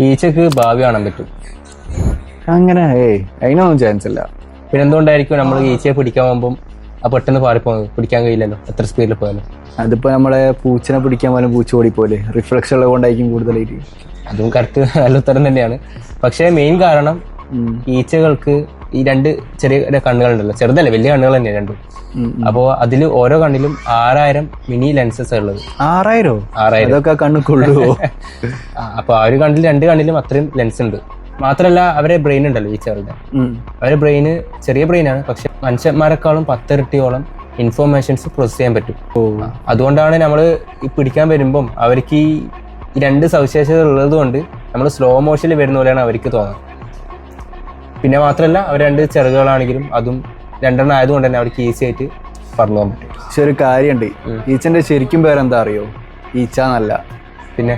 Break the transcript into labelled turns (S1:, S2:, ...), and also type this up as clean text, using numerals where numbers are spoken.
S1: ഈച്ചക്ക് ഭാവി കാണാൻ പറ്റും.
S2: അങ്ങനെ അതിനൊന്നും ചാൻസ് ഇല്ല.
S1: പിന്നെ എന്തുകൊണ്ടായിരിക്കും നമ്മൾ ഈച്ചയെ പിടിക്കാൻ പോകുമ്പോൾ പെട്ടെന്ന് പാറിപ്പോകുന്നത്? പിടിക്കാൻ കഴിയില്ലല്ലോ എത്ര സ്പീഡിൽ പോയാലും.
S2: അതിപ്പോ നമ്മളെ പൂച്ചനെ പിടിക്കാൻ പോലും പൂച്ച ഓടിപ്പോലെ റിഫ്ലക്ഷൻ ഉള്ളത് കൊണ്ടായിരിക്കും കൂടുതലായിട്ട്.
S1: അതും കറക്റ്റ് നല്ല ഉത്തരം തന്നെയാണ്. പക്ഷേ മെയിൻ കാരണം ഈച്ചകൾക്ക് ഈ രണ്ട് ചെറിയ കണ്ണുകളുണ്ടല്ലോ, ചെറുതല്ലേ വലിയ കണ്ണുകൾ തന്നെയാണ് രണ്ടും. അപ്പോ അതിൽ ഓരോ കണ്ണിലും 6000 മിനി ലെൻസസ് ഉള്ളത്.
S2: 6000 കണ്ണുകൊള്ളുവോ?
S1: അപ്പൊ ആ ഒരു കണ്ണിൽ രണ്ട് കണ്ണിലും അത്രയും ലെൻസ് ഉണ്ട്. മാത്രല്ല അവരെ ബ്രെയിൻ ഉണ്ടല്ലോ ഈച്ചകളുടെ, അവരുടെ ബ്രെയിന് ചെറിയ ബ്രെയിനാണ്, പക്ഷെ മനുഷ്യന്മാരെക്കാളും 10 ഇരട്ടിയോളം ഇൻഫോർമേഷൻസ് പ്രോസസ് ചെയ്യാൻ പറ്റും. അതുകൊണ്ടാണ് നമ്മൾ ഈ പിടിക്കാൻ വരുമ്പം അവർക്ക് ഈ രണ്ട് സവിശേഷത ഉള്ളത് കൊണ്ട് നമ്മൾ സ്ലോ മോഷനിൽ വരുന്ന പോലെയാണ് അവർക്ക് തോന്നുന്നത്. പിന്നെ മാത്രമല്ല അവർ രണ്ട് ചെറുകളാണെങ്കിലും അതും രണ്ടെണ്ണം ആയതുകൊണ്ട് തന്നെ അവർക്ക് ഈസി ആയിട്ട് പറഞ്ഞു പോകാൻ പറ്റും.
S2: പക്ഷെ ഒരു കാര്യമുണ്ട്, ഈച്ചന്റെ ശരിക്കും പേരെന്താ അറിയോ? ഈച്ച എന്നല്ല.
S1: പിന്നെ